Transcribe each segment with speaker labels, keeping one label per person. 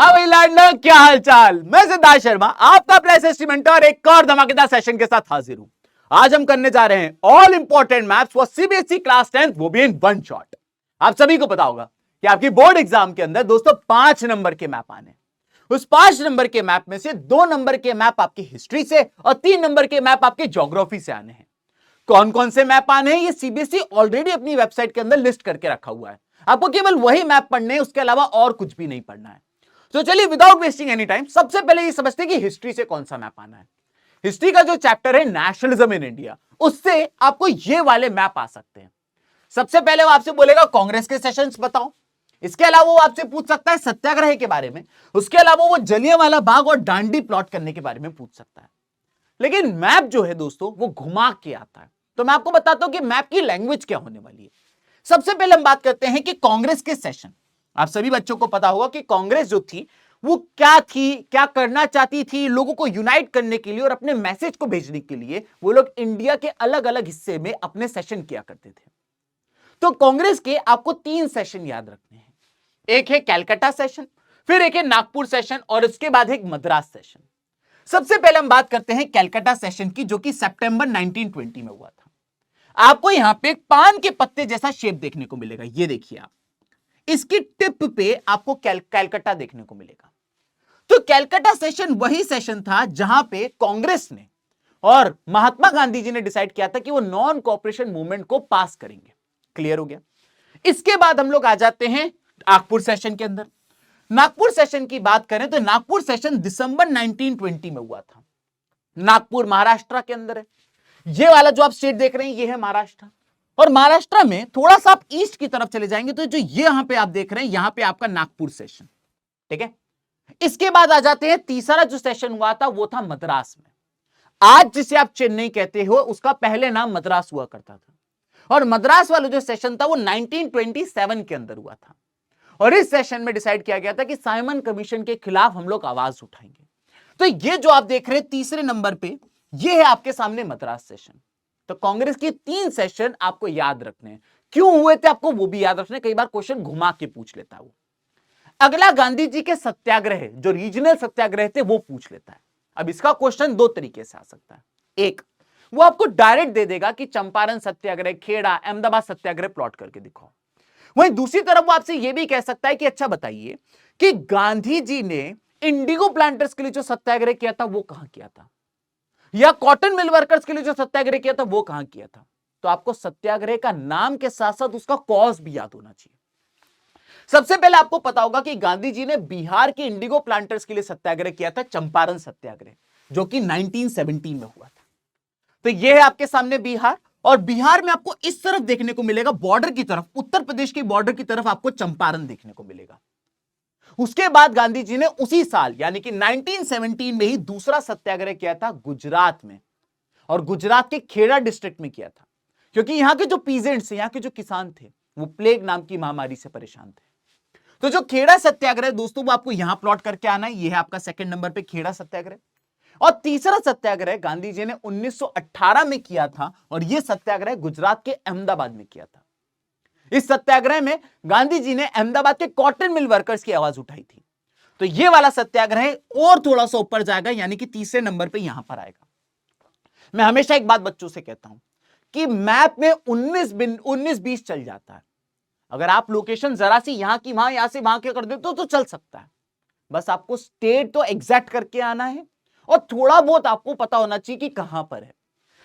Speaker 1: हाँ भाई लैंडर, क्या हालचाल। मैं सिद्धार्थ शर्मा, आपका अपना एसएसटी मेंटर, एक और धमाकेदार सेशन के साथ हाजिर हूं। आज हम करने जा रहे हैं all important maths for CBSE class 10th, वो भी इन वन शॉट। आप सभी को पता होगा कि आपकी बोर्ड एग्जाम के अंदर दोस्तों 5 नंबर के मैप आने। उस 5 नंबर के मैप में से 2 नंबर के मैप आपकी हिस्ट्री से और 3 नंबर के मैप आपकी ज्योग्राफी से आने हैं। कौन कौन से मैप आने हैं ये सीबीएसई ऑलरेडी अपनी वेबसाइट के अंदर लिस्ट करके रखा हुआ है। आपको केवल वही मैप पढ़ने हैं, उसके अलावा और कुछ भी नहीं पढ़ना है। तो चलिए विदाउट वेस्टिंग एनी टाइम सबसे पहले ये समझते हैं कि हिस्ट्री से कौन सा मैप आना है। हिस्ट्री का जो चैप्टर है नेशनलिज्म इन इंडिया, उससे आपको ये वाले मैप आ सकते हैं। सबसे पहले वो आपसे बोलेगा कांग्रेस के सेशंस बताओ। इसके अलावा वो आपसे पूछ सकता है सत्याग्रह के बारे में। उसके अलावा वो जलियांवाला बाग और डांडी प्लॉट करने के बारे में पूछ सकता है। लेकिन मैप जो है दोस्तों वो घुमा के आता है। तो मैं आपको बताता हूं कि मैप की लैंग्वेज क्या होने वाली है। सबसे पहले हम बात करते हैं कि कांग्रेस के सेशन। आप सभी बच्चों को पता होगा कि कांग्रेस जो थी वो क्या थी, क्या करना चाहती थी, लोगों को यूनाइट करने के लिए और अपने मैसेज को भेजने के लिए वो लोग इंडिया के अलग अलग हिस्से में अपने सेशन किया करते थे। तो कांग्रेस के आपको 3 सेशन याद रखने हैं। एक है कैलकाटा सेशन, फिर एक है नागपुर सेशन और उसके बाद एक मद्रास सेशन। सबसे पहले हम बात करते हैं कैलकाटा सेशन की, जो कि सितंबर 1920 में हुआ था। आपको यहां पे एक पान के पत्ते जैसा शेप देखने को मिलेगा। ये देखिए आप, इसकी टिप पे आपको कैलकाटा देखने को मिलेगा। तो कैलकाटा सेशन वही सेशन था जहां पे कांग्रेस ने और महात्मा गांधी जी ने डिसाइड किया था कि वो नॉन कॉपरेशन मूवमेंट को पास करेंगे। क्लियर हो गया। इसके बाद हम लोग आ जाते हैं नागपुर सेशन के अंदर। नागपुर सेशन की बात करें तो नागपुर सेशन दिसंबर 1920 में हुआ था। नागपुर महाराष्ट्र के अंदर है। ये वाला जो आप स्टेट देख रहे हैं ये है महाराष्ट्र। और महाराष्ट्र में थोड़ा सा आप ईस्ट की तरफ चले जाएंगे तो जो ये यहां पे आप देख रहे हैं यहां पे आपका नागपुर सेशन। ठीक है। इसके बाद आ जाते हैं तीसरा जो सेशन हुआ था वो था मद्रास में। आज जिसे आप चेन्नई कहते हो उसका पहले नाम मद्रास हुआ करता था। और मद्रास वाला जो सेशन था वो 1927 के अंदर हुआ था। और इस सेशन में डिसाइड किया गया था कि साइमन कमीशन के खिलाफ हम लोग आवाज उठाएंगे। तो ये जो आप देख रहे हैं तीसरे नंबर पे, ये है आपके सामने मद्रास सेशन। तो कांग्रेस के 3 सेशन आपको याद रखने हैं। क्यों हुए थे आपको वो भी याद रखने, कई बार क्वेश्चन घुमा के पूछ लेता है वो। अगला गांधी जी के सत्याग्रह, जो रीजनल सत्याग्रह थे वो पूछ लेता है। अब इसका क्वेश्चन 2 तरीके से आ सकता है। एक, वो आपको डायरेक्ट दे देगा कि चंपारण सत्याग्रह, खेड़ा, अहमदाबाद सत्याग्रह प्लॉट करके दिखाओ। वहीं दूसरी तरफ वो आपसे यह भी कह सकता है कि अच्छा बताइए कि गांधी जी ने इंडिगो प्लांटर्स के लिए जो सत्याग्रह किया था वो कहां किया था, या कॉटन मिल वर्कर्स के लिए जो सत्याग्रह किया था वो कहां किया था। तो आपको सत्याग्रह का नाम के साथ साथ उसका कॉज भी याद होना चाहिए। सबसे पहले आपको पता होगा कि गांधी जी ने बिहार के इंडिगो प्लांटर्स के लिए सत्याग्रह किया था, चंपारण सत्याग्रह, जो कि 1917 में हुआ था। तो यह है आपके सामने बिहार। और बिहार में आपको इस तरफ देखने को मिलेगा, बॉर्डर की तरफ, उत्तर प्रदेश की बॉर्डर की तरफ आपको चंपारण देखने को मिलेगा। उसके बाद गांधी जी ने उसी साल यानी कि 1917 में ही दूसरा सत्याग्रह किया था गुजरात में, और गुजरात के खेड़ा डिस्ट्रिक्ट में किया था। क्योंकि यहां के जो पीजेंट्स, यहां के जो किसान थे, वो प्लेग नाम की महामारी से परेशान थे। तो जो खेड़ा सत्याग्रह दोस्तों वो आपको यहां प्लॉट करके आना है। यह है आपका सेकंड नंबर पे खेड़ा सत्याग्रह। और तीसरा सत्याग्रह गांधी जी ने 1918 में किया था, और यह सत्याग्रह गुजरात के अहमदाबाद में किया था। इस सत्याग्रह में गांधी जी ने अहमदाबाद के कॉटन मिल वर्कर्स की आवाज उठाई थी। तो यह वाला सत्याग्रह और थोड़ा सा ऊपर जाएगा, यानी कि तीसरे नंबर पे यहां पर आएगा। मैं हमेशा एक बात बच्चों से कहता हूं कि मैप में 19-20 चल जाता है। अगर आप लोकेशन जरा सी यहां की वहां, यहां से वहां के कर देते तो चल सकता है। बस आपको स्टेट तो एग्जैक्ट करके आना है और थोड़ा बहुत आपको पता होना चाहिए कि कहां पर है।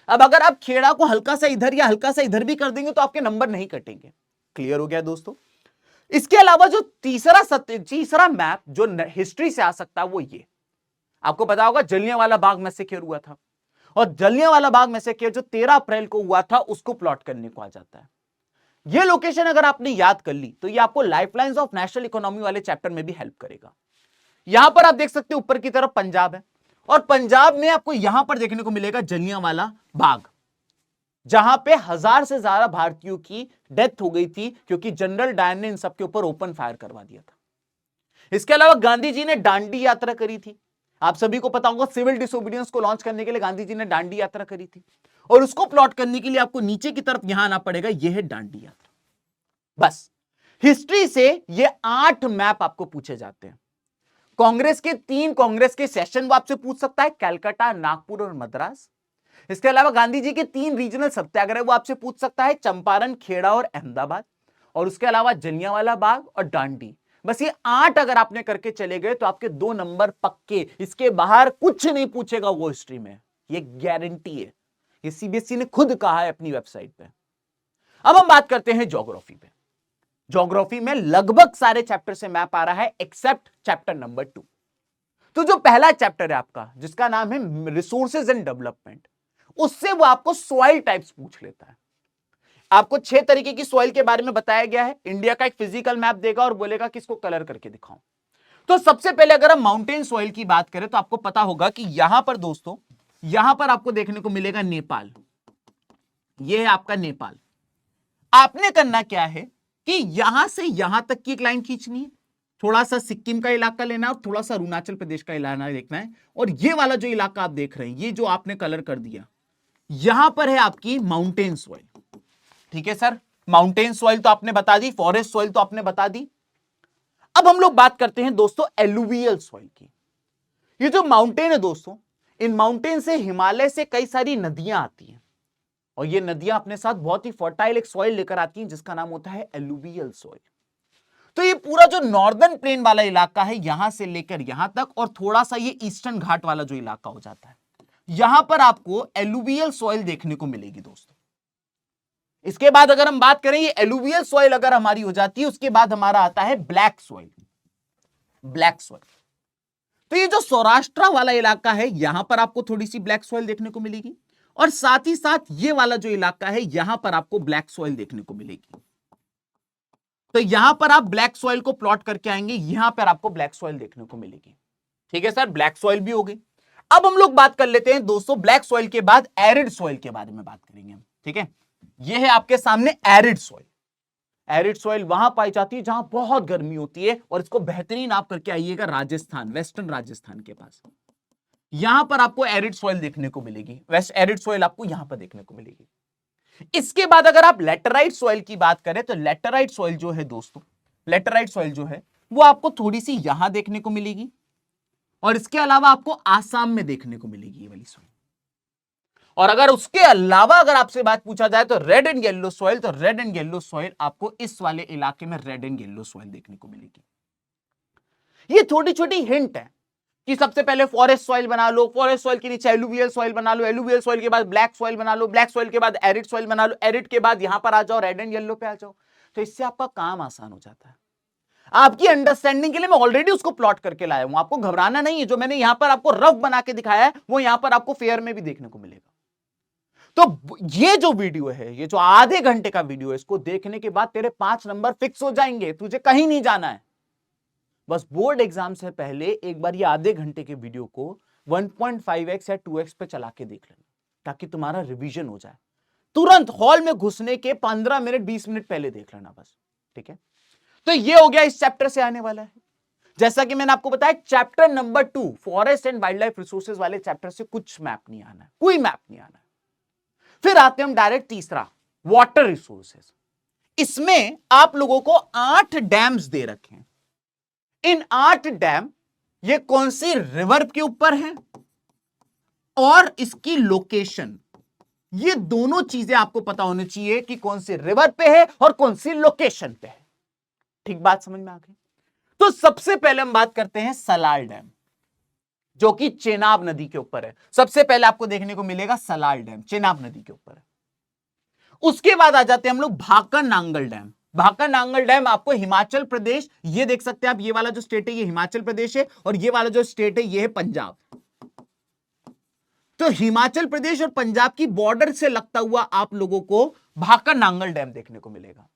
Speaker 1: अब अगर आप खेड़ा को हल्का सा इधर या हल्का सा इधर भी कर देंगे तो आपके नंबर नहीं कटेंगे। क्लियर हो गया दोस्तों। इसके अलावा जो तीसरा मैप जो हिस्ट्री से आ सकता है वो ये, आपको पता होगा जलियांवाला बाग मैसेकर हुआ था, और जलियांवाला बाग मैसेकर जो 13 अप्रैल को हुआ था उसको प्लॉट करने को आ जाता है। ये लोकेशन अगर आपने याद कर ली तो ये आपको लाइफलाइंस ऑफ नेशनल इकोनॉमी वाले चैप्टर में भी हेल्प करेगा। यहां पर आप देख सकते हो ऊपर की तरफ पंजाब है, और पंजाब में आपको यहां पर देखने को मिलेगा जलियांवाला बाग, जहां पे 1000 से ज्यादा भारतीयों की डेथ हो गई थी, क्योंकि जनरल डायर ने इन सबके ऊपर ओपन फायर करवा दिया था। इसके अलावा गांधी जी ने दांडी यात्रा करी थी। आप सभी को पता होगा सिविल डिसोबीडियंस को लॉन्च करने के लिए गांधी जी ने दांडी यात्रा करी थी, और उसको प्लॉट करने के लिए आपको नीचे की तरफ यहां आना पड़ेगा। यह है दांडी यात्रा। बस हिस्ट्री से ये 8 मैप आपको पूछे जाते हैं। कांग्रेस के सेशन वो आपसे पूछ सकता है, कलकत्ता, नागपुर और मद्रास। इसके अलावा गांधी जी के 3 रीजनल सत्याग्रह वो आपसे पूछ सकता है, चंपारण, खेड़ा और अहमदाबाद। और उसके अलावा जलियांवाला बाग और दांडी। बस ये 8 अगर आपने करके चले गए तो आपके 2 नंबर पक्के, इसके बाहर कुछ नहीं पूछेगा वो हिस्ट्री में, ये गारंटी है। ये सीबीएसई ने खुद कहा है अपनी वेबसाइट पे। अब हम बात करते हैं ज्योग्राफी पे। ज्योग्राफी में लगभग सारे चैप्टर से मैप आ रहा है एक्सेप्ट चैप्टर नंबर 2। तो जो पहला चैप्टर है आपका, जिसका नाम है रिसोर्सेज एंड डेवलपमेंट, उससे वो आपको सॉइल टाइप्स पूछ लेता है। आपको 6 तरीके की सॉइल के बारे में बताया गया है। इंडिया का एक फिजिकल मैप देगा और बोलेगा कि इसको कलर करके दिखाओ। तो सबसे पहले अगर हम माउंटेन सॉइल की बात करें तो आपको पता होगा कि यहां पर दोस्तों, यहां पर आपको देखने को मिलेगा नेपाल। यह है आपका नेपाल। आपने करना क्या है कि यहां से यहां तक की एक लाइन खींचनी है, थोड़ा सा सिक्किम का इलाका लेना है और थोड़ा सा अरुणाचल प्रदेश का इलाका देखना है। और ये वाला जो इलाका आप देख रहे हैं, ये जो आपने कलर कर दिया, यहां पर है आपकी माउंटेन सॉइल। ठीक है सर, माउंटेन सॉइल तो आपने बता दी, फॉरेस्ट सॉइल तो आपने बता दी। अब हम लोग बात करते हैं दोस्तों एलुवियल सॉइल की। ये जो माउंटेन है दोस्तों, इन माउंटेन से, हिमालय से कई सारी नदियां आती हैं और ये नदियां अपने साथ बहुत ही फर्टाइल एक सॉइल लेकर आती हैं जिसका नाम होता है एलुवियल सॉइल। तो ये पूरा जो नॉर्दर्न प्लेन वाला इलाका है, यहां से लेकर यहां तक, और थोड़ा सा ये ईस्टर्न घाट वाला जो इलाका हो जाता है, यहां पर आपको एलुवियल सॉइल देखने को मिलेगी दोस्तों। इसके बाद अगर हम बात करें, ये एलुवियल सॉइल अगर हमारी हो जाती है, उसके बाद हमारा आता है ब्लैक सॉइल। ब्लैक सॉइल, तो ये जो सौराष्ट्र वाला इलाका है, यहां पर आपको थोड़ी सी ब्लैक सॉइल देखने को मिलेगी, और साथ ही साथ ये वाला जो इलाका है, यहां पर आपको ब्लैक सॉइल देखने को मिलेगी। तो यहां पर आप ब्लैक सॉइल को प्लॉट करके आएंगे, यहां पर आपको ब्लैक सॉइल देखने को मिलेगी। ठीक है सर, ब्लैक सॉइल भी हो गई। अब हम लोग बात कर लेते हैं दोस्तों ब्लैक सॉइल के बाद एरिड सॉइल के बारे में बात करेंगे हम। ठीक है, यह है आपके सामने एरिड सॉइल। एरिड सॉइल वहां पाई जाती है जहां बहुत गर्मी होती है, और इसको बेहतरीन आप करके आइएगा राजस्थान, वेस्टर्न राजस्थान के पास। यहां पर आपको एरिड सॉइल देखने को मिलेगी, वेस्ट एरिड सॉइल आपको यहां पर देखने को मिलेगी। इसके बाद अगर आप लेटराइट सॉइल की बात करें तो लेटराइट सॉइल जो है दोस्तों, लेटराइट सॉइल जो है वो आपको थोड़ी सी यहां देखने को मिलेगी, और इसके अलावा आपको आसाम में देखने को मिलेगी ये वाली सॉइल। और अगर उसके अलावा अगर आपसे बात पूछा जाए तो रेड एंड येलो सॉइल, तो रेड एंड येलो सॉइल आपको इस वाले इलाके में रेड एंड येलो सॉइल देखने को मिलेगी। ये छोटी छोटी हिंट है कि सबसे पहले फॉरेस्ट सॉइल बना लो, फॉरेस्ट सॉइल के नीचे एलुवियल सॉइल बना लो, एलुवियल सॉइल के बाद ब्लैक सॉइल बना लो, ब्लैक सॉइल के बाद एरिड सॉइल बना लो, एरिड के बाद यहां पर आ जाओ, रेड एंड येलो पे आ जाओ। तो इससे आपका काम आसान हो जाता है। आपकी अंडरस्टैंडिंग के लिए मैं ऑलरेडी उसको प्लॉट करके लाया हूं, आपको घबराना नहीं है। जो मैंने यहां पर आपको रफ बना के दिखाया है वो यहां पर आपको फेयर में भी देखने को मिलेगा। तो ये जो वीडियो है, ये जो आधे घंटे का वीडियो है, इसको देखने के बाद तेरे 5 नंबर फिक्स हो जाएंगे, तुझे कहीं नहीं जाना है। बस बोर्ड एग्जाम से पहले एक बार ये आधे घंटे के वीडियो को 1.5x या 2x पे चला के देख लेना, ताकि तुम्हारा रिवीजन हो जाए। तुरंत हॉल में घुसने के 15 मिनट 20 मिनट पहले देख लेना बस। ठीक है, तो ये हो गया इस चैप्टर से आने वाला है। जैसा कि मैंने आपको बताया, chapter number 2 forest and wild life resources वाले चैप्टर से कुछ मैप नहीं आना है, कोई मैप नहीं आना है। फिर आते हैं हम डायरेक्ट तीसरा, वाटर रिसोर्सेज। इसमें आप लोगों को 8 डैम्स दे रखे हैं। इन 8 डैम ये कौन सी रिवर के ऊपर है और इसकी लोकेशन, ये दोनों चीजें आपको पता होनी चाहिए कि कौन सी रिवर पे है और कौन सी लोकेशन पे है। ठीक बात समझ में आ गई? तो सबसे पहले हम बात करते हैं सलाल डैम, जो कि चेनाब नदी के ऊपर है। सबसे पहले आपको देखने को मिलेगा सलाल डैम, चेनाब नदी के ऊपर है। उसके बाद आ जाते हैं हम लोग भाकर नांगल डैम। भाकर नांगल डैम आपको हिमाचल प्रदेश, ये देख सकते हैं आप, ये वाला जो स्टेट है ये हिमाचल प्रदेश है, और ये वाला जो स्टेट है ये है पंजाब। तो हिमाचल प्रदेश और पंजाब की बॉर्डर से लगता हुआ आप लोगों को भाकर नांगल डैम देखने को मिलेगा।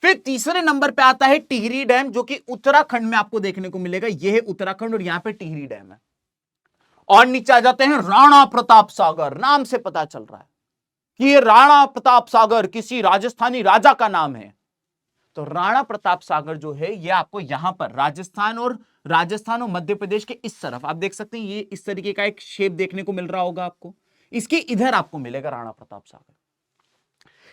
Speaker 1: फिर तीसरे नंबर पे आता है टिहरी डैम, जो कि उत्तराखंड में आपको देखने को मिलेगा। यह है उत्तराखंड और यहां पे टिहरी डैम है। और नीचे आ जाते हैं राणा प्रताप सागर। नाम से पता चल रहा है कि ये राणा प्रताप सागर किसी राजस्थानी राजा का नाम है। तो राणा प्रताप सागर जो है ये आपको यहां पर राजस्थान और मध्य प्रदेश के इस तरफ आप देख सकते हैं, ये इस तरीके का एक शेप देखने को मिल रहा होगा आपको। इसके इधर आपको मिलेगा राणा प्रताप सागर।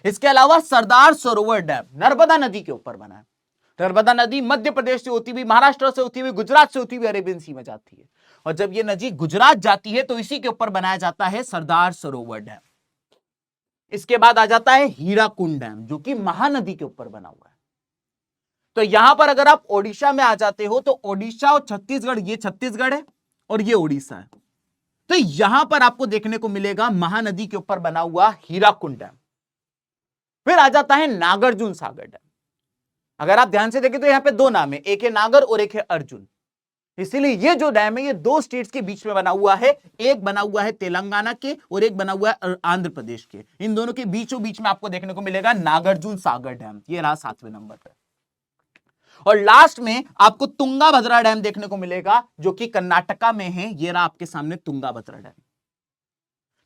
Speaker 1: इसके अलावा सरदार सरोवर डैम नर्मदा नदी के ऊपर बना है। नर्मदा नदी मध्य प्रदेश से होती हुई, महाराष्ट्र से होती हुई, गुजरात से होती हुई अरेबियन सी में जाती है। और जब ये नदी गुजरात जाती है तो इसी के ऊपर बनाया जाता है सरदार सरोवर डैम। इसके बाद आ जाता है हीराकुंड डैम, जो कि महानदी के ऊपर बना हुआ है। तो यहां पर अगर आप ओडिशा में आ जाते हो तो ओडिशा और छत्तीसगढ़, ये छत्तीसगढ़ है और ये ओडिशा है। तो यहां पर आपको देखने को मिलेगा महानदी के ऊपर बना हुआ हीराकुंड डैम। फिर आ जाता है नागार्जुन सागर डैम। अगर आप ध्यान से देखें तो यहां पे दो नाम है, एक है नागर और एक है अर्जुन। इसीलिए ये जो डैम है ये दो स्टेट्स के बीच में बना हुआ है। एक बना हुआ है तेलंगाना के और एक बना हुआ है आंध्र प्रदेश के। इन दोनों के बीचों बीच में आपको देखने को मिलेगा नागार्जुन सागर डैम। ये रहा 7वें नंबर पर। और लास्ट में आपको तुंगाभद्रा डैम देखने को मिलेगा, जो कि कर्नाटका में है। ये रहा आपके सामने तुंगाभद्रा डैम।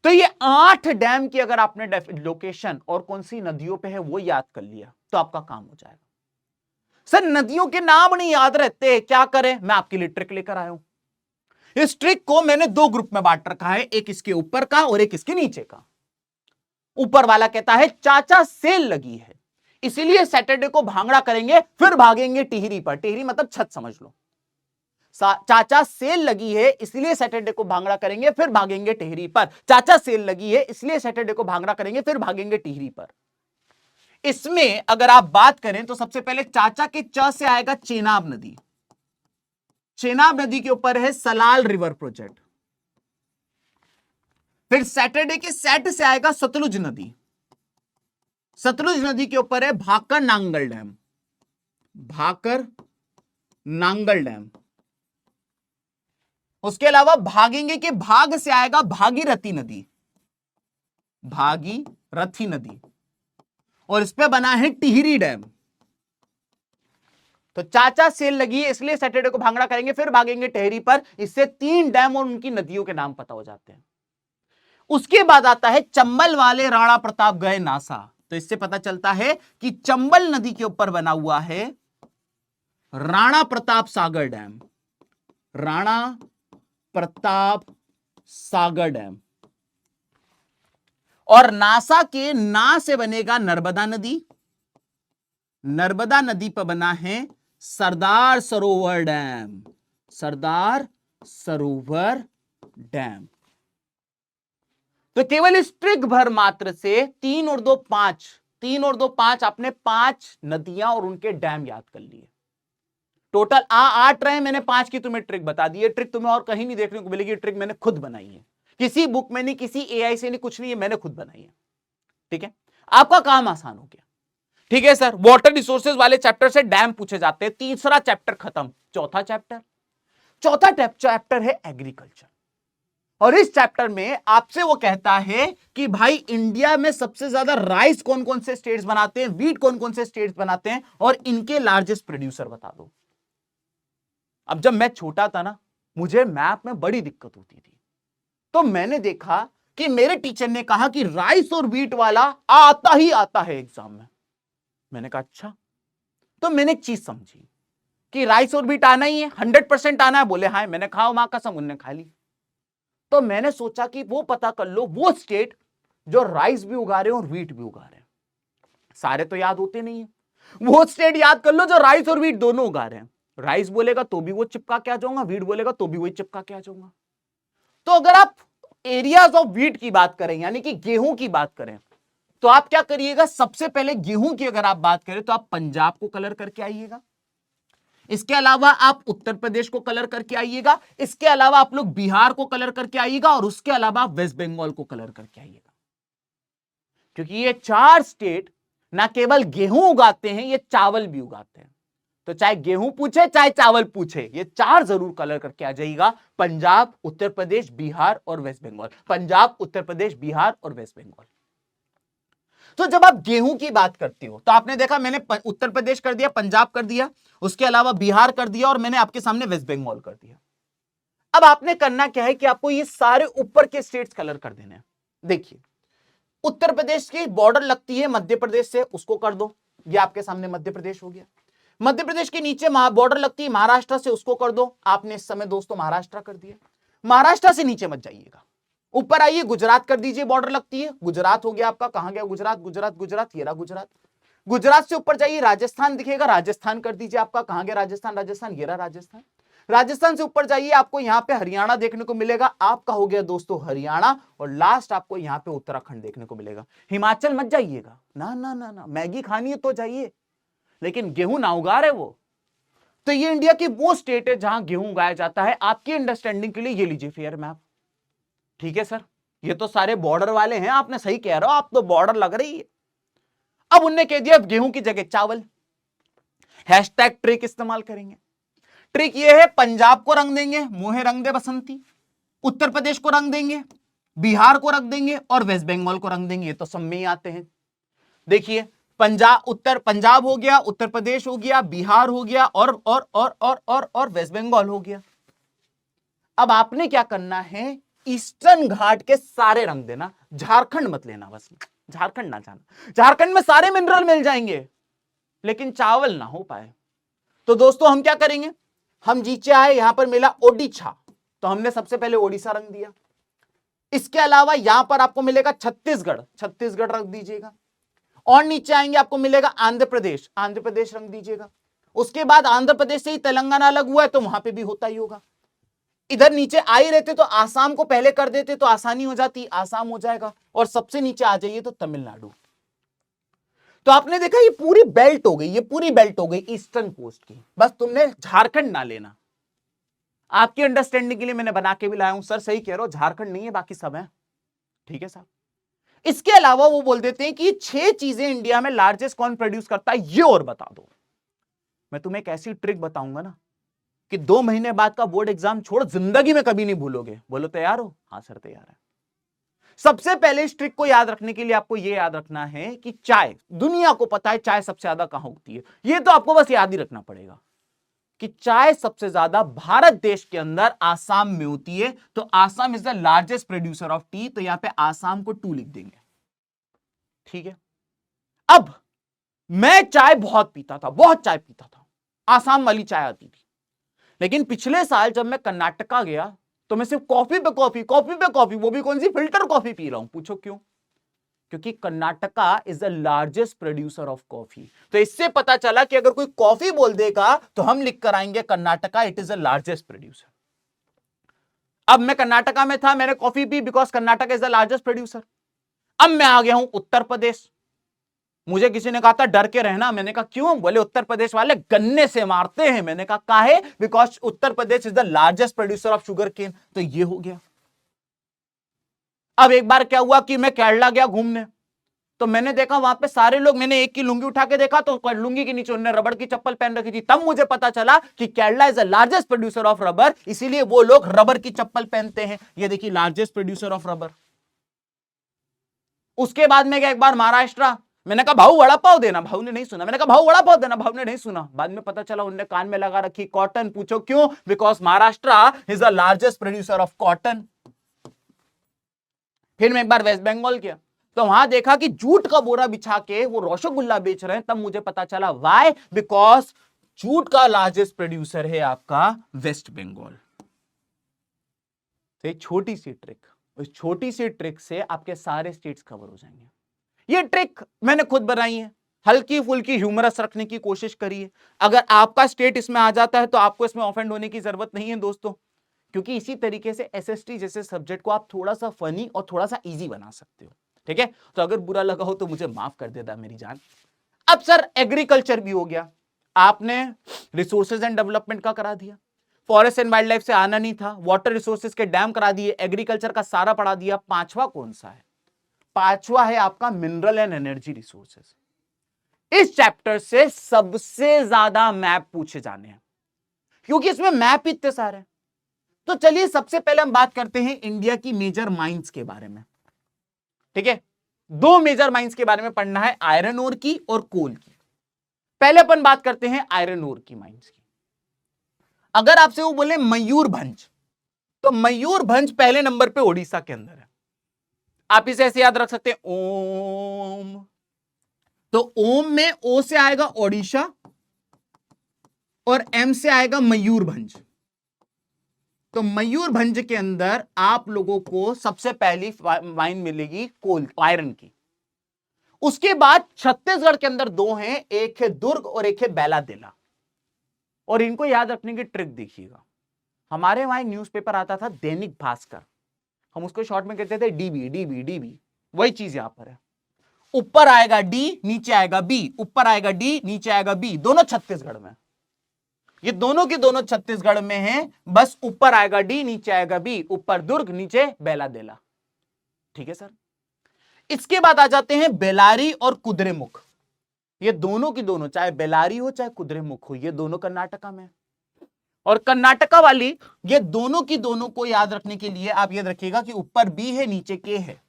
Speaker 1: तो ये 8 डैम की अगर आपने लोकेशन और कौन सी नदियों पे है वो याद कर लिया तो आपका काम हो जाएगा। सर नदियों के नाम नहीं याद रहते, क्या करें? मैं आपके लिए ट्रिक लेकर आया हूं। इस ट्रिक को मैंने दो ग्रुप में बांट रखा है, एक इसके ऊपर का और एक इसके नीचे का। ऊपर वाला कहता है चाचा सेल लगी है, इसीलिए सैटरडे को भांगड़ा करेंगे, फिर भागेंगे टिहरी पर। टिहरी मतलब छत समझ लो। चाचा सेल लगी है इसलिए सैटरडे को भांगड़ा करेंगे, फिर भागेंगे टिहरी पर। चाचा सेल लगी है इसलिए सैटरडे को भांगड़ा करेंगे, फिर भागेंगे टिहरी पर। इसमें अगर आप बात करें तो सबसे पहले चाचा के च से आएगा चेनाब नदी। चेनाब नदी के ऊपर है सलाल रिवर प्रोजेक्ट। फिर सैटरडे के सेट से आएगा सतलुज नदी। सतलुज नदी के ऊपर है भाकर नांगल डैम। भाकर नांगल डैम। उसके अलावा भागेंगे के भाग से आएगा भागीरथी नदी। भागीरथी नदी। और इस पे बना है टिहरी डैम। तो चाचा सेल लगी है इसलिए सैटरडे को भांगड़ा करेंगे, फिर भागेंगे टिहरी पर। इससे 3 डैम और उनकी नदियों के नाम पता हो जाते हैं। उसके बाद आता है चंबल वाले राणा प्रताप गए नासा। तो इससे पता चलता है कि चंबल नदी के ऊपर बना हुआ है राणा प्रताप सागर डैम। राणा प्रताप सागर डैम। और नासा के ना से बनेगा नर्मदा नदी। नर्मदा नदी पर बना है सरदार सरोवर डैम। सरदार सरोवर डैम। तो केवल इस ट्रिक भर मात्र से 3 और 2 5, 3 और 2 5 आपने 5 नदियां और उनके डैम याद कर लिए। टोटल 8 रहे, मैंने 5 की तुम्हें ट्रिक बता दी है। ट्रिक तुम्हें और कहीं नहीं देखने को मिलेगी। ट्रिक मैंने खुद बनाई है, किसी बुक में नहीं, किसी एआई से नहीं, कुछ नहीं है, मैंने खुद बनाई है। ठीक है, आपका काम आसान हो गया। ठीक है सर, वाटर रिसोर्सेज वाले चैप्टर से डैम पूछे जाते हैं। तीसरा चैप्टर खत्म। चौथा चैप्टर है एग्रीकल्चर। और इस चैप्टर में आपसे वो कहता है कि भाई इंडिया में सबसे ज्यादा राइस कौन कौन से स्टेट्स बनाते हैं, वीट कौन कौन से स्टेट्स बनाते हैं, और इनके लार्जेस्ट प्रोड्यूसर बता दो। अब जब मैं छोटा था ना, मुझे मैथ में बड़ी दिक्कत होती थी। तो मैंने देखा कि मेरे टीचर ने कहा कि राइस और वीट वाला आता ही आता है एग्जाम में। मैंने कहा अच्छा। तो मैंने एक चीज समझी कि राइस और वीट आना ही है, 100% आना है। बोले हाँ। मैंने खाओ मां कसम, उन्होंने खा ली। तो मैंने सोचा कि वो पता कर लो वो स्टेट जो राइस भी उगा रहे हैं और वीट भी उगा रहे हैं। सारे तो याद होते नहीं है, वो स्टेट याद कर लो जो राइस और वीट दोनों उगा रहे हैं। राइस बोलेगा तो भी वो चिपका के आ जाऊंगा, वीट बोलेगा तो भी वही चिपका के आ जाऊंगा। तो अगर आप एरियाज ऑफ वीट की बात करें, यानी कि गेहूं की बात करें, तो आप क्या करिएगा, सबसे पहले गेहूं की अगर आप बात करें तो आप पंजाब को कलर करके आइएगा। इसके अलावा आप उत्तर प्रदेश को कलर करके आइएगा। इसके अलावा आप लोग बिहार को कलर करके आइएगा। और उसके अलावा वेस्ट बंगाल को कलर करके आइएगा। क्योंकि ये 4 स्टेट ना केवल गेहूं उगाते हैं, ये चावल भी उगाते हैं। तो चाहे गेहूं पूछे चाहे चावल पूछे, ये 4 जरूर कलर करके आ जाइएगा। पंजाब, उत्तर प्रदेश, बिहार और वेस्ट बंगाल। पंजाब, उत्तर प्रदेश, बिहार और वेस्ट बंगाल। तो जब आप गेहूं की बात करते हो तो आपने देखा मैंने उत्तर प्रदेश कर दिया, पंजाब कर दिया, उसके अलावा बिहार कर दिया, और मैंने आपके सामने वेस्ट बंगाल कर दिया। अब आपने करना क्या है कि आपको ये सारे ऊपर के स्टेट्स कलर कर देने हैं। देखिए, उत्तर प्रदेश की बॉर्डर लगती है मध्य प्रदेश से, उसको कर दो। ये आपके सामने मध्य प्रदेश हो गया। मध्य प्रदेश के नीचे बॉर्डर लगती है महाराष्ट्र से, उसको कर दो। आपने इस समय दोस्तों महाराष्ट्र कर दिया। महाराष्ट्र से नीचे मत जाइएगा, ऊपर आइए, गुजरात कर दीजिए, बॉर्डर लगती है। गुजरात हो गया आपका। कहां गया गुजरात? गुजरात, ये रहा गुजरात। गुजरात से ऊपर जाइए, राजस्थान दिखेगा, राजस्थान कर दीजिए आपका। कहां गया राजस्थान? राजस्थान ये रहा राजस्थान। राजस्थान से ऊपर जाइए, आपको यहां पे हरियाणा देखने को मिलेगा, आपका हो गया दोस्तों हरियाणा। और लास्ट आपको यहां पे उत्तराखंड देखने को मिलेगा। हिमाचल मत जाइएगा, ना ना ना ना, मैगी खानी है तो जाइए, लेकिन गेहूं ना उगा रहे वो। तो ये इंडिया की वो स्टेट है जहां गेहूं उगाया जाता है। आपकी अंडरस्टैंडिंग के लिए ये लीजिए फेयर मैप। ठीक है सर, ये तो सारे बॉर्डर वाले हैं, आपने सही कह रहे हो, आप तो बॉर्डर लग रही है। अब उनने कह दिया गेहूं की जगह चावल। हैशटैग ट्रिक इस्तेमाल करेंगे। ट्रिक ये है, पंजाब को रंग देंगे, मोहे रंग दे बसंती, उत्तर प्रदेश को रंग देंगे, बिहार को रंग देंगे और वेस्ट बंगाल को रंग देंगे। ये तो सब में ही आते हैं। देखिए, पंजाब हो गया, उत्तर प्रदेश हो गया, बिहार हो गया और वेस्ट बंगाल हो गया। अब आपने क्या करना है, ईस्टर्न घाट के सारे रंग देना, झारखंड मत लेना, बस झारखंड ना जाना। झारखंड में सारे मिनरल मिल जाएंगे लेकिन चावल ना हो पाए। तो दोस्तों हम क्या करेंगे, हम नीचे आए, यहां पर मिला ओडिशा, तो हमने सबसे पहले ओडिशा रंग दिया। इसके अलावा यहां पर आपको मिलेगा छत्तीसगढ़, छत्तीसगढ़ रख दीजिएगा। और नीचे आएंगे आपको मिलेगा आंध्र प्रदेश, आंध्र प्रदेश रंग दीजिएगा। उसके बाद आंध्र प्रदेश से ही तेलंगाना अलग हुआ है तो वहां पे भी होता ही होगा। इधर नीचे आ ही रहते तो आसाम को पहले कर देते तो आसानी हो जाती, आसाम हो जाएगा। और सबसे नीचे आ जाइए तो तमिलनाडु। तो आपने देखा ये पूरी बेल्ट हो गई, ये पूरी बेल्ट हो गई ईस्टर्न कोस्ट की। बस तुमने झारखंड ना लेना। आपकी अंडरस्टैंडिंग के लिए मैंने बना के भी लाया हूं। सर सही कह रहे हो, झारखंड नहीं है, बाकी सब है। ठीक है साहब। इसके अलावा वो बोल देते हैं कि 6 चीजें इंडिया में लार्जेस्ट कौन प्रोड्यूस करता है, ये और बता दो। मैं तुम्हें एक ऐसी ट्रिक बताऊंगा ना कि 2 महीने बाद का बोर्ड एग्जाम छोड़ जिंदगी में कभी नहीं भूलोगे। बोलो तैयार हो? हाँ सर तैयार है। सबसे पहले इस ट्रिक को याद रखने के लिए आपको यह याद रखना है कि चाय, दुनिया को पता है चाय सबसे ज्यादा कहां उगती है। यह तो आपको बस याद ही रखना पड़ेगा कि चाय सबसे ज्यादा भारत देश के अंदर आसाम में होती है। तो Assam is the largest producer of T, तो यहां पे आसाम को 2 लिख देंगे। ठीक है। अब मैं चाय बहुत पीता था, बहुत चाय पीता था, आसाम वाली चाय आती थी। लेकिन पिछले साल जब मैं कर्नाटका गया तो मैं सिर्फ कॉफी पे कॉफी, कॉफी पे कॉफी, वो भी कौन सी, फिल्टर कॉफी पी रहा हूं। पूछो क्यों? क्योंकि Karnataka is the largest producer of coffee. तो इससे पता चला कि अगर कोई कॉफी बोल देगा तो हम लिख कर आएंगे Karnataka it is the largest producer. अब मैं कर्नाटका में था, मैंने coffee P because Karnataka is the largest producer. अब मैं आ गया हूं उत्तर प्रदेश। मुझे किसी ने कहा था डर के रहना, मैंने कहा क्यों? बोले उत्तर प्रदेश वाले गन्ने से मारते हैं। मैंने कहा काहे? Because Uttar Pradesh is the largest producer of sugar cane. तो ये हो गया। अब एक बार क्या हुआ कि मैं केरला गया घूमने, तो मैंने देखा वहां पे सारे लोग, मैंने एक की लुंगी उठा के देखा तो लुंगी के नीचे उन्होंने रबड़ की चप्पल पहन रखी थी। तब मुझे पता चला कि Kerala is the largest producer of rubber, इसीलिए वो लोग रबर की चप्पल पहनते हैं। ये देखिए लार्जेस्ट प्रोड्यूसर ऑफ रबर। उसके बाद में गया एक बार महाराष्ट्र, मैंने कहा भाऊ वड़ा पाव देना, भाऊ ने नहीं सुना। मैंने कहा भाऊ वड़ा पाव देना, भाऊ ने नहीं सुना। बाद में पता चला उन्होंने कान में लगा रखी कॉटन। पूछो क्यों? Because Maharashtra is the largest producer of cotton. फिर मैं एक बार वेस्ट बंगाल गया तो वहां देखा कि जूट का बोरा बिछा के वो रसगुल्ला बेच रहे हैं। तब मुझे पता चला वाई, बिकॉज जूट का लार्जेस्ट प्रोड्यूसर है आपका वेस्ट बंगाल। तो एक छोटी सी ट्रिक, उस छोटी सी ट्रिक से आपके सारे स्टेट्स कवर हो जाएंगे। ये ट्रिक मैंने खुद बनाई है, हल्की फुल्की ह्यूमरस रखने की कोशिश करी है। अगर आपका स्टेट इसमें आ जाता है तो आपको इसमें ऑफेंड होने की जरूरत नहीं है दोस्तों, क्योंकि इसी तरीके से एसएसटी जैसे सब्जेक्ट को आप थोड़ा सा फनी और थोड़ा सा इजी बना सकते हो। ठीक है, तो अगर बुरा लगा हो तो मुझे माफ कर देना मेरी जान। अब सर एग्रीकल्चर भी हो गया, आपने रिसोर्सेज एंड डेवलपमेंट का करा दिया, फॉरेस्ट एंड वाइल्ड लाइफ से आना नहीं था, वाटर रिसोर्सेज के डैम करा दिए, एग्रीकल्चर का सारा पढ़ा दिया। पांचवा कौन सा है? पांचवा है आपका मिनरल एंड एनर्जी रिसोर्सेज। इस चैप्टर से सबसे ज्यादा मैप पूछे जाने हैं क्योंकि इसमें मैप इतने सारे हैं। तो चलिए सबसे पहले हम बात करते हैं इंडिया की मेजर माइंस के बारे में। ठीक है, 2 मेजर माइंस के बारे में पढ़ना है, आयरन ओर की और कोल की। पहले अपन बात करते हैं आयरन ओर की माइंस की। अगर आपसे वो बोले मयूरभंज, तो मयूरभंज पहले नंबर पे ओडिशा के अंदर है। आप इसे ऐसे याद रख सकते हैं ओम, तो ओम में ओ से आएगा ओडिशा और एम से आएगा मयूरभंज। तो मयूरभंज के अंदर आप लोगों को सबसे पहली माइन मिलेगी कोल, आयरन की। उसके बाद छत्तीसगढ़ के अंदर दो हैं, एक है दुर्ग और एक है बैलादेला। और इनको याद रखने की ट्रिक देखिएगा, हमारे वहां एक न्यूज़पेपर आता था दैनिक भास्कर, हम उसको शॉर्ट में कहते थे डीबी डीबी डीबी, वही चीज यहां पर है। ऊपर आएगा डी, नीचे आएगा बी, ऊपर आएगा डी, नीचे आएगा बी, दोनों छत्तीसगढ़ में। ये दोनों की दोनों छत्तीसगढ़ में हैं, बस ऊपर आएगा डी, नीचे आएगा बी, ऊपर दुर्ग, नीचे बैलादेला। ठीक है सर। इसके बाद आ जाते हैं बेलारी और कुद्रेमुख। ये दोनों की दोनों, चाहे बेलारी हो चाहे कुद्रेमुख हो, ये दोनों कर्नाटका में। और कर्नाटका वाली, ये दोनों की दोनों को याद रखने के लिए आप याद रखिएगा कि ऊपर बी है नीचे के है,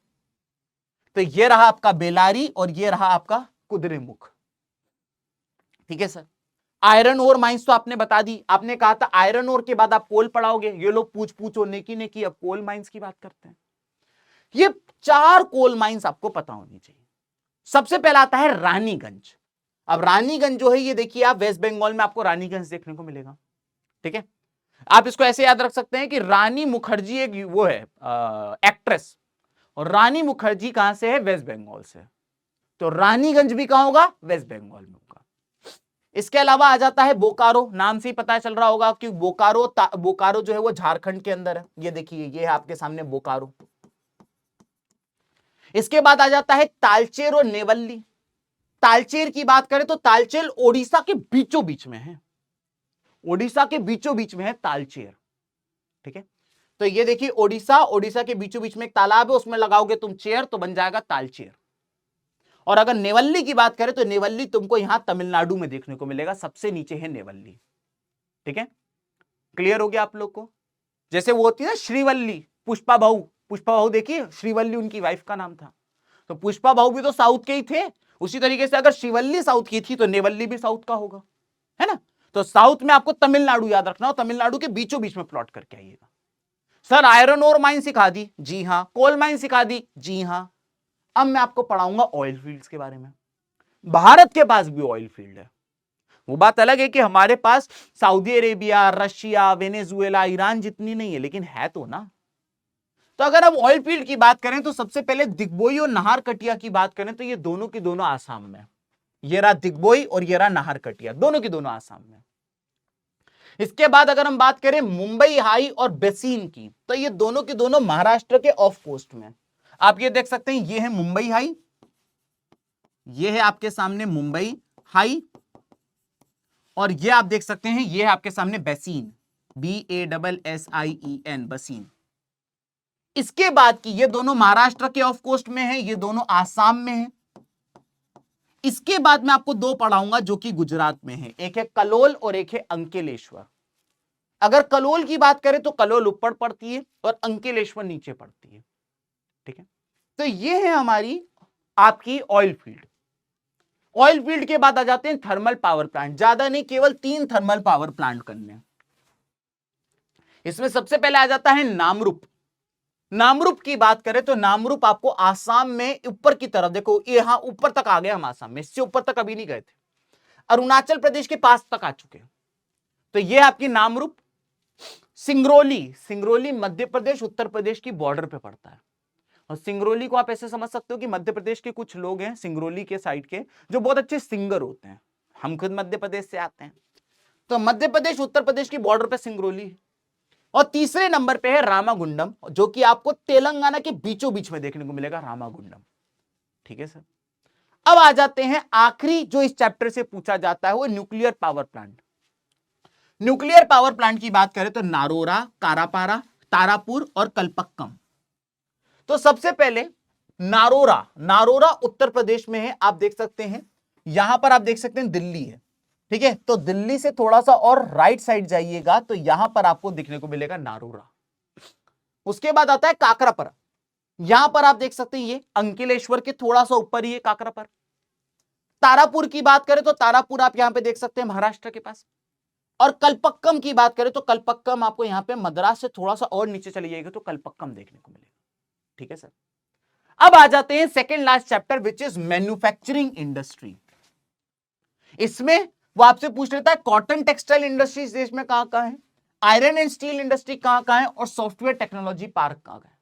Speaker 1: तो ये रहा आपका बेलारी और ये रहा आपका कुद्रेमुख। ठीक है सर। आयरन ओर माइंस तो आपने बता दी, आपने कहा था आयरन ओर के बाद आप कोल पढ़ाओगे, ये लोग पूछ पूछो नेकी नेकी, अब कोल माइंस की बात करते हैं। ये 4 कोल माइंस आपको पता होनी चाहिए। सबसे पहला आता है रानीगंज। अब रानीगंज जो है ये देखिए आप वेस्ट बंगाल में आपको रानीगंज देखने को मिलेगा। ठीक है, आप इसको ऐसे याद रख सकते हैं कि रानी मुखर्जी एक वो है एक्ट्रेस, और रानी मुखर्जी कहां से है, वेस्ट बंगाल से, तो रानीगंज भी कहां होगा, वेस्ट बंगाल में होगा। इसके अलावा आ जाता है बोकारो, नाम से ही पता चल रहा होगा कि बोकारो जो है वो झारखंड के अंदर है। ये देखिए ये है आपके सामने बोकारो। इसके बाद आ जाता है तालचेर और नेवल्ली। तालचेर की बात करें तो तालचेर ओडिशा के बीचों बीच में है, ओडिशा के बीचों बीच में है तालचेर। ठीक है, तो ये देखिए ओडिशा के बीचों बीच में एक तालाब है, उसमें लगाओगे तुम चेयर तो बन जाएगा तालचेर। और अगर नेवल्ली की बात करें तो नेवल्ली तुमको यहां तमिलनाडु में देखने को मिलेगा, सबसे नीचे है नेवल्ली। ठीक है, क्लियर हो गया आप लोग को। जैसे वो होती है ना श्रीवल्ली, पुष्पा भाऊ देखिए, श्रीवल्ली उनकी वाइफ का नाम था, तो पुष्पा भाऊ भी तो साउथ के ही थे। उसी तरीके से अगर श्रीवल्ली साउथ की थी तो नेवल्ली भी साउथ का होगा, है ना। तो साउथ में आपको तमिलनाडु याद रखना, हो तमिलनाडु के बीचों बीच में प्लॉट करके आइएगा। सर आयरन ओर माइन सिखा दी, जी हां। कोल माइन सिखा दी, जी हां। अब मैं आपको पढ़ाऊंगा ऑयल फील्ड्स के बारे में। भारत के पास भी ऑयल फील्ड है, वो बात अलग है कि हमारे पास Saudi Arabia, Russia, Venezuela, Iran जितनी नहीं है, लेकिन है तो ना। तो अगर हम ऑयल फील्ड की बात करें तो सबसे पहले दिग्बोई और नाहरकटिया की बात करें तो ये दोनों की दोनों आसाम में, ये रहा दिग्बोई और ये रहा नाहरकटिया, दोनों की दोनों आसाम में। इसके बाद अगर हम बात करें मुंबई हाई और बेसिन की, तो ये दोनों की दोनों महाराष्ट्र के ऑफ कोस्ट में। आप ये देख सकते हैं, ये है मुंबई हाई, ये है आपके सामने मुंबई हाई, और ये आप देख सकते हैं ये है आपके सामने बेसिन, BASSIEN, बसीन। इसके बाद की ये दोनों महाराष्ट्र के ऑफ कोस्ट में है, ये दोनों आसाम में है। इसके बाद मैं आपको दो पढ़ाऊंगा जो कि गुजरात में है, एक है कलोल और एक है अंकेलेश्वर। अगर कलोल की बात करें तो कलोल ऊपर पड़ती है और अंकेलेश्वर नीचे पड़ती है। ठीक है, तो ये है हमारी आपकी ऑयल फील्ड। ऑयल फील्ड के बाद आ जाते हैं थर्मल पावर प्लांट। ज्यादा नहीं, केवल 3 थर्मल पावर प्लांट करने। इसमें सबसे पहले आ जाता है नामरूप। नामरूप की बात करें तो नामरूप आपको आसाम में ऊपर की तरफ, देखो यहां ऊपर तक आ गए हम, आसाम में, इससे ऊपर तक अभी नहीं गए थे, अरुणाचल प्रदेश के पास तक आ चुके हैं। तो यह आपकी नामरूप। सिंगरौली मध्य प्रदेश उत्तर प्रदेश की बॉर्डर पे पड़ता है। और सिंगरौली को आप ऐसे समझ सकते हो कि मध्य प्रदेश के कुछ लोग हैं सिंगरौली के साइड के जो बहुत अच्छे सिंगर होते हैं। हम खुद मध्य प्रदेश से आते हैं, तो मध्य प्रदेश उत्तर प्रदेश की बॉर्डर पे सिंगरौली है। और तीसरे नंबर पे है रामागुंडम, जो कि आपको तेलंगाना के बीचों बीच में देखने को मिलेगा, रामागुंडम। ठीक है सर। अब आ जाते हैं आखिरी जो इस चैप्टर से पूछा जाता है, वो nuclear power plant. Nuclear power plant की बात करें तो नारोरा, कारापारा, तारापुर और कलपक्कम। तो सबसे पहले नारोरा उत्तर प्रदेश में है, आप देख सकते हैं यहां पर, आप देख सकते हैं दिल्ली है। ठीक है, तो दिल्ली से थोड़ा सा और राइट साइड जाइएगा तो यहां पर आपको दिखने को मिलेगा नारोरा। उसके बाद आता है काकरापर, यहां पर आप देख सकते हैं ये अंकिलेश्वर के थोड़ा सा ऊपर ही है काकरापर। तारापुर की बात करें तो तारापुर आप यहां पे देख सकते हैं महाराष्ट्र के पास। और कलपक्कम की बात करें तो कलपक्कम आपको यहां पे मद्रास से थोड़ा सा और नीचे चली जाएगी तो कलपक्कम देखने को मिलेगा। ठीक है सर। अब आ जाते हैं second last chapter which is manufacturing industry. इसमें वो आपसे पूछ लेता है कॉटन टेक्सटाइल इंडस्ट्रीज देश में कहां कहां है, आयरन एंड स्टील इंडस्ट्री कहां कहां है, और सॉफ्टवेयर टेक्नोलॉजी पार्क कहां है।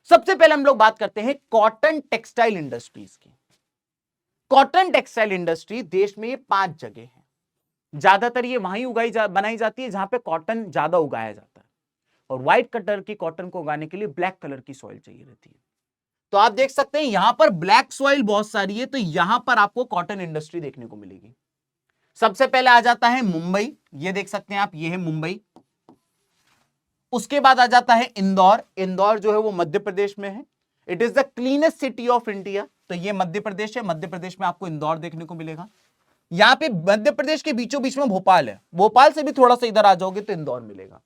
Speaker 1: सबसे पहले हम लोग बात करते हैं कॉटन टेक्सटाइल इंडस्ट्रीज की। कॉटन टेक्सटाइल इंडस्ट्री देश में ये 5 जगह है, ज्यादातर ये वहीं बनाई जाती है जहां पे कॉटन ज्यादा उगाया जाता है, और व्हाइट कलर की कॉटन को उगाने के लिए ब्लैक कलर की सॉइल चाहिए रहती है। तो आप देख सकते हैं यहां पर ब्लैक सॉइल बहुत सारी है, तो यहां पर आपको कॉटन इंडस्ट्री देखने को मिलेगी। सबसे पहले आ जाता है मुंबई, ये देख सकते हैं आप, ये है मुंबई। उसके बाद आ जाता है इंदौर, इंदौर जो है वो मध्य प्रदेश में है। It is the cleanest city of India, तो ये मध्य प्रदेश है, मध्य प्रदेश में आपको इंदौर देखने को मिलेगा। यहां पे मध्य प्रदेश के बीचों बीच में भोपाल है, भोपाल से भी थोड़ा सा इधर आ जाओगे तो इंदौर मिलेगा।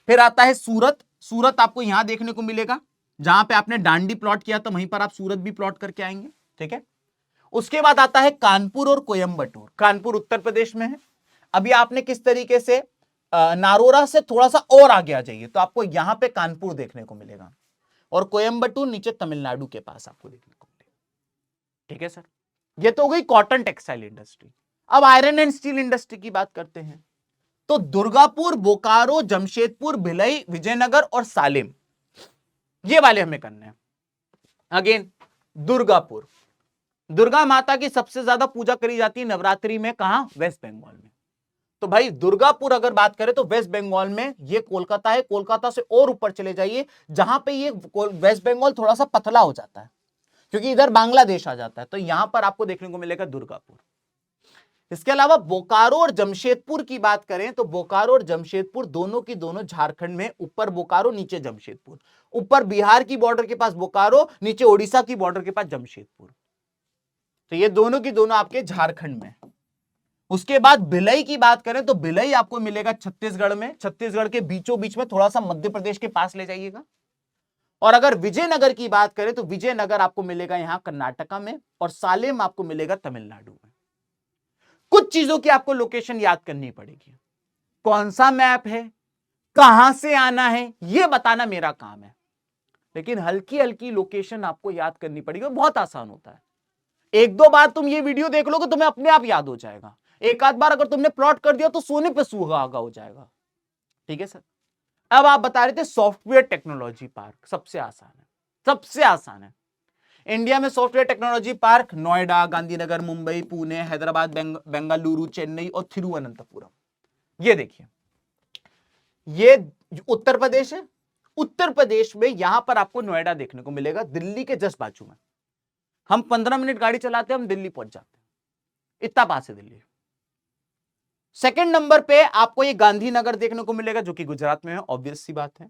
Speaker 1: फिर आता है सूरत, सूरत आपको यहां देखने को मिलेगा, जहां पे आपने डांडी प्लॉट किया था वहीं पर आप सूरत भी प्लॉट करके आएंगे, ठीक है। उसके बाद आता है कानपुर और कोयंबटूर, कानपुर उत्तर प्रदेश में है। अभी आपने किस तरीके से नारोरा से थोड़ा सा और आगे आ जाइए तो आपको यहां पे कानपुर देखने को मिलेगा, और कोयंबटूर नीचे तमिलनाडु के पास आपको देखने को मिलेगा, ठीक है सर। ये तो हो गई कॉटन टेक्सटाइल इंडस्ट्री। अब आयरन एंड स्टील इंडस्ट्री की बात करते हैं, तो दुर्गापुर, बोकारो, जमशेदपुर, भिलाई, विजयनगर और सालेम, ये वाले हमें करने हैं। अगेन दुर्गापुर, दुर्गा माता की सबसे ज्यादा पूजा करी जाती है नवरात्रि में, कहां? वेस्ट बंगाल में। तो भाई दुर्गापुर अगर बात करें तो वेस्ट बंगाल में, ये कोलकाता है, कोलकाता से और ऊपर चले जाइए जहां पे ये वेस्ट बंगाल थोड़ा सा पतला हो जाता है क्योंकि इधर बांग्लादेश आ जाता है, तो यहां पर आपको देखने को मिलेगा दुर्गापुर। इसके अलावा बोकारो और जमशेदपुर की बात करें तो बोकारो और जमशेदपुर दोनों की दोनों झारखंड में, ऊपर बोकारो नीचे जमशेदपुर, ऊपर बिहार की बॉर्डर के पास बोकारो, नीचे ओडिशा की बॉर्डर के पास जमशेदपुर, तो ये दोनों की दोनों आपके झारखंड में। उसके बाद भिलाई की बात करें तो भिलाई आपको मिलेगा छत्तीसगढ़ में, छत्तीसगढ़ के बीचों बीच में, थोड़ा सा मध्य प्रदेश के पास ले जाइएगा। और अगर विजयनगर की बात करें तो विजयनगर आपको मिलेगा यहां कर्नाटका में, और सालेम आपको मिलेगा तमिलनाडु में। कुछ चीजों की आपको लोकेशन याद करनी पड़ेगी, कौन सा मैप है, कहां से आना है, यह बताना मेरा काम है, लेकिन हल्की हल्की लोकेशन आपको याद करनी पड़ेगी, बहुत आसान होता है। एक दो बार तुम ये वीडियो देख लोगे तुम्हें अपने आप याद हो जाएगा, एक आध बार अगर तुमने प्लॉट कर दिया तो सोने पे सुहागा हो जाएगा, ठीक है सर। अब आप बता रहे थे सॉफ्टवेयर टेक्नोलॉजी पार्क, सबसे आसान है, सबसे आसान है। इंडिया में software technology park Noida, Gandhinagar, Mumbai, Pune, Hyderabad, Bengaluru, Chennai और थिरुवनंतपुरम। ये देखिए, ये उत्तर प्रदेश है, उत्तर प्रदेश में यहां पर आपको नोएडा देखने को मिलेगा, दिल्ली के जस्ट बाजू में। हम 15 मिनट गाड़ी चलाते हैं, हम दिल्ली पहुंच जाते हैं, इतना पास है दिल्ली। सेकंड नंबर पे आपको ये गांधीनगर देखने को मिलेगा जो कि गुजरात में है, ऑब्वियस सी बात है।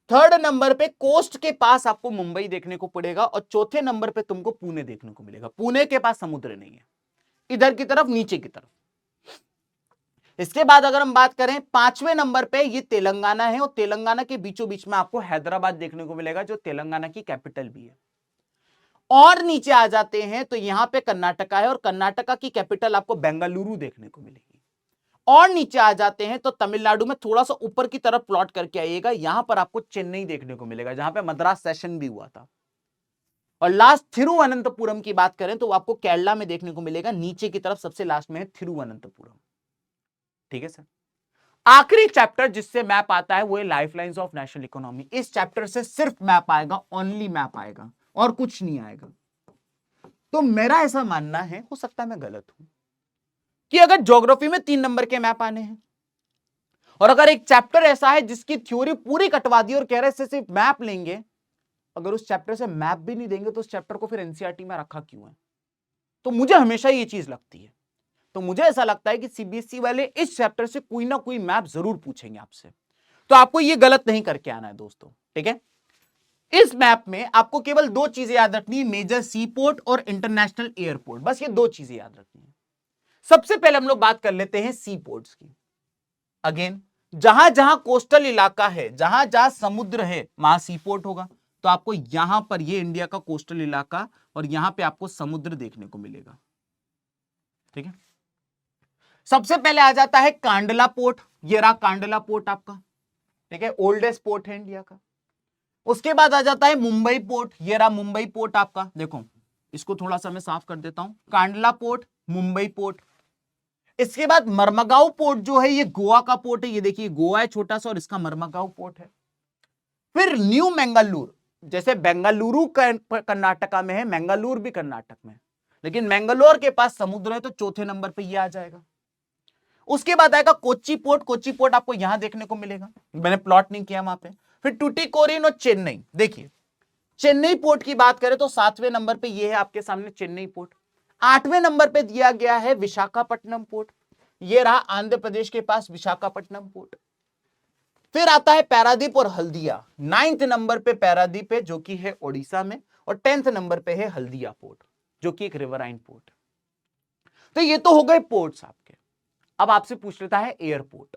Speaker 1: थर्ड नंबर पे कोस्ट के पास आपको मुंबई देखने को पड़ेगा, और चौथे नंबर पे तुमको पुणे देखने को मिलेगा। पुणे के पास समुद्र नहीं है, इधर की तरफ, नीचे की तरफ। इसके बाद अगर हम बात करें पांचवें नंबर पे, ये तेलंगाना है, और तेलंगाना के बीचों बीच में आपको हैदराबाद देखने को मिलेगा जो तेलंगाना की कैपिटल भी है। और नीचे आ जाते हैं तो यहां पे कर्नाटका है, और कर्नाटका की कैपिटल आपको बेंगलुरु देखने को मिलेगी। और नीचे आ जाते हैं तो तमिलनाडु में थोड़ा सा ऊपर की तरफ प्लॉट करके आइएगा, यहां पर आपको चेन्नई देखने को मिलेगा जहां पे मद्रास सेशन भी हुआ था। और लास्ट थिरुवनंतपुरम की बात करें तो आपको केरला में देखने को मिलेगा, नीचे की तरफ सबसे लास्ट में है थिरुवनंतपुरम, ठीक है सर। आखिरी चैप्टर जिससे मैप आता है वो है लाइफलाइंस ऑफ नेशनल इकोनॉमी। इस चैप्टर से सिर्फ मैप आएगा, ओनली मैप आएगा और कुछ नहीं आएगा। तो मेरा ऐसा मानना है, हो सकता है मैं गलत हूं, कि अगर ज्योग्राफी में 3 नंबर के मैप आने हैं, और अगर एक चैप्टर ऐसा है जिसकी थ्योरी पूरी कटवा दी और कह रहे सिर्फ मैप लेंगे, अगर उस चैप्टर से मैप भी नहीं देंगे तो उस चैप्टर को फिर एनसीईआरटी में रखा क्यों है? तो मुझे हमेशा ये चीज लगती है। तो मुझे ऐसा लगता है कि सीबीएसई वाले इस चैप्टर से कोई ना कोई मैप जरूर पूछेंगे आपसे, तो आपको ये गलत नहीं करके आना है दोस्तों, ठीक है। इस मैप में आपको केवल 2 चीजें याद रखनी है, मेजर सी पोर्ट और इंटरनेशनल एयरपोर्ट, बस ये 2 चीजें याद रखनी है। सबसे पहले हम लोग बात कर लेते हैं सी पोर्ट्स की। अगेन जहां जहां कोस्टल इलाका है, जहां जहां समुद्र है, वहां सी पोर्ट होगा। तो आपको यहां पर ये इंडिया का कोस्टल इलाका, और यहां पे आपको समुद्र देखने को मिलेगा, ठीक है। सबसे पहले आ जाता है कांडला पोर्ट, ये रहा कांडला पोर्ट आपका, ठीक है, ओल्डेस्ट पोर्ट है इंडिया का। उसके बाद आ जाता है मुंबई पोर्ट, ये रहा मुंबई पोर्ट आपका, देखो इसको थोड़ा सा मैं साफ कर देता हूं, कांडला पोर्ट, मुंबई पोर्ट। इसके बाद मर्मगांव पोर्ट जो है ये गोवा का पोर्ट है, ये देखिए गोवा है छोटा सा और इसका मर्मगांव पोर्ट है। फिर न्यू मंगलूर, जैसे बेंगलुरु कर्नाटका में है, मंगलूर भी कर्नाटक में, लेकिन मैंगलोर के पास समुद्र है तो चौथे नंबर पे ये आ जाएगा। उसके बाद आएगा कोच्चि पोर्ट। कोच्चि पोर्ट आपको यहां देखने को मिलेगा, मैंने प्लॉट नहीं किया वहां पे। फिर टुटीकोरिन और चेन्नई। देखिए चेन्नई पोर्ट की बात करें तो 7वें नंबर पे ये है आपके सामने चेन्नई पोर्ट। 8वें नंबर पे दिया गया है विशाखापट्टनम पोर्ट, ये रहा आंध्र प्रदेश के पास विशाखापट्टनम पोर्ट। फिर आता है पारादीप और हल्दिया। 9th नंबर पे पारादीप है जो कि है ओडिशा में, और 10th नंबर पे है हल्दिया पोर्ट जो कि एक रिवराइन पोर्ट। तो ये तो हो गए पोर्ट्स आपके। अब आपसे पूछ लेता है एयरपोर्ट।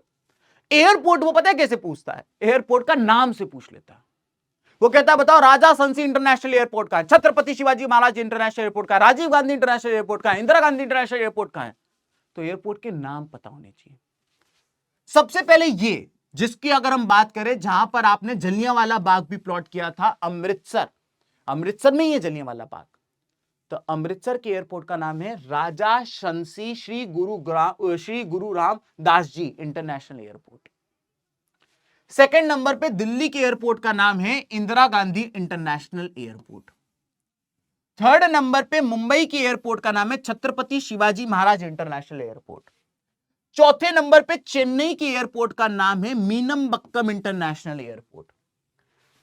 Speaker 1: एयरपोर्ट वो पता है कैसे पूछता है? एयरपोर्ट का नाम से पूछ लेता है। वो कहता है बताओ राजा संसी इंटरनेशनल एयरपोर्ट का है, छत्रपति शिवाजी महाराज इंटरनेशनल एयरपोर्ट का है, राजीव गांधी इंटरनेशनल एयरपोर्ट का है, इंदिरा गांधी इंटरनेशनल एयरपोर्ट का है। तो एयरपोर्ट के नाम पता होने चाहिए। सबसे पहले ये जिसकी अगर हम बात करें, जहां पर आपने जलियांवाला बाग भी प्लॉट किया था, अमृतसर। अमृतसर में ही है जलियांवाला बाग। तो अमृतसर के एयरपोर्ट का नाम है राजा शंसी श्री गुरु Ramdas ji international airport. Second number पे दिल्ली के एयरपोर्ट का नाम है Indira Gandhi international airport. Third number पे मुंबई के एयरपोर्ट का नाम है छत्रपति शिवाजी महाराज इंटरनेशनल एयरपोर्ट। चौथे नंबर पे चेन्नई के एयरपोर्ट का नाम है मीनमबक्कम इंटरनेशनल एयरपोर्ट।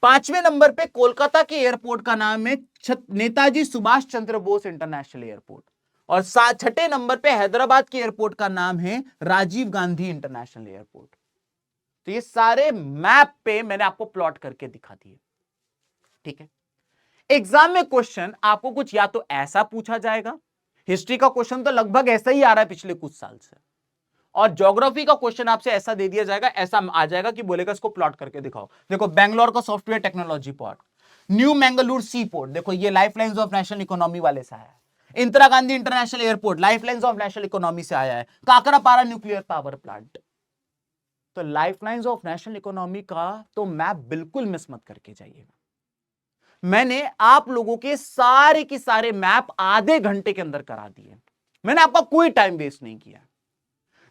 Speaker 1: 5वें नंबर पे कोलकाता के एयरपोर्ट का नाम है नेताजी सुभाष चंद्र बोस इंटरनेशनल एयरपोर्ट। और 6ठे नंबर पे हैदराबाद के एयरपोर्ट का नाम है राजीव गांधी इंटरनेशनल एयरपोर्ट। तो ये सारे मैप पे मैंने आपको प्लॉट करके दिखा दिए, ठीक है। एग्जाम में क्वेश्चन आपको कुछ या तो ऐसा पूछा जाएगा, हिस्ट्री का क्वेश्चन तो लगभग ऐसा ही आ रहा है पिछले कुछ साल से, और ज्योग्राफी का क्वेश्चन आपसे ऐसा दे दिया जाएगा, ऐसा आ जाएगा कि बोलेगा इसको प्लॉट करके दिखाओ। देखो बैंगलोर का software technology port, New Mangalore sea port, देखो ये लाइफलाइंस ऑफ नेशनल इकोनॉमी वाले से आया है। Indira Gandhi international airport lifelines of national economy से आया है। Kakrapar nuclear power plant. तो लाइफलाइंस ऑफ नेशनल इकोनॉमी का तो मैप बिल्कुल मिस मत करके जाइएगा। मैंने आप लोगों के सारे के सारे मैप आधे घंटे के अंदर करा दिए। मैंने आपका कोई टाइम वेस्ट नहीं किया।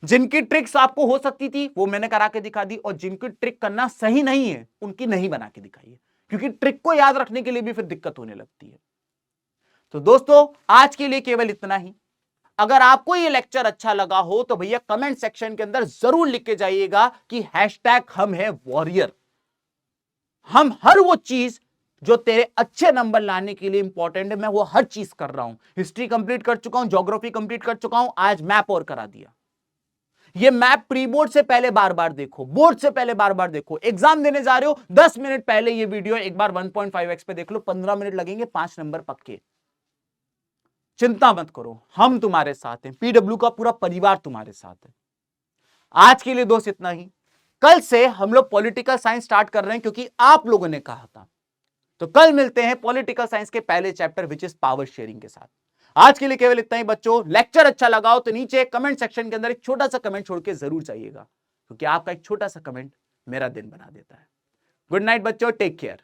Speaker 1: जिनकी ट्रिक्स आपको हो सकती थी वो मैंने करा के दिखा दी, और जिनकी ट्रिक करना सही नहीं है उनकी नहीं बना के दिखाई है, क्योंकि ट्रिक को याद रखने के लिए भी फिर दिक्कत होने लगती है। तो दोस्तों आज के लिए केवल इतना ही। अगर आपको ये लेक्चर अच्छा लगा हो तो भैया कमेंट सेक्शन के अंदर जरूर लिख के जाइएगा कि #हम है वॉरियर। हम हर वो चीज जो तेरे अच्छे नंबर लाने के लिए इंपॉर्टेंट है, मैं वो हर चीज कर रहा हूं। हिस्ट्री कंप्लीट कर चुका हूं, ज्योग्राफी कंप्लीट कर चुका हूं, आज मैप और करा दिया। ये मैप प्री बोर्ड से पहले बार बार देखो, बोर्ड से पहले बार बार देखो, एग्जाम देने जा रहे हो 10 मिनट पहले ये वीडियो एक बार 1.5x पे देख लो, 15 मिनट लगेंगे, 5 नंबर पक्के। चिंता मत करो, हम तुम्हारे साथ हैं, पीडब्ल्यू का पूरा परिवार तुम्हारे साथ है। आज के लिए दोस्त इतना ही। कल से हम लोग पॉलिटिकल साइंस स्टार्ट कर रहे हैं क्योंकि आप लोगों ने कहा था। तो कल मिलते हैं पॉलिटिकल साइंस के पहले chapter which is power sharing के साथ। आज के लिए केवल इतना ही बच्चों। लेक्चर अच्छा लगा हो तो नीचे कमेंट सेक्शन के अंदर एक छोटा सा कमेंट छोड़ के जरूर जाइएगा, क्योंकि आपका एक छोटा सा कमेंट मेरा दिन बना देता है। गुड नाइट बच्चों, टेक केयर।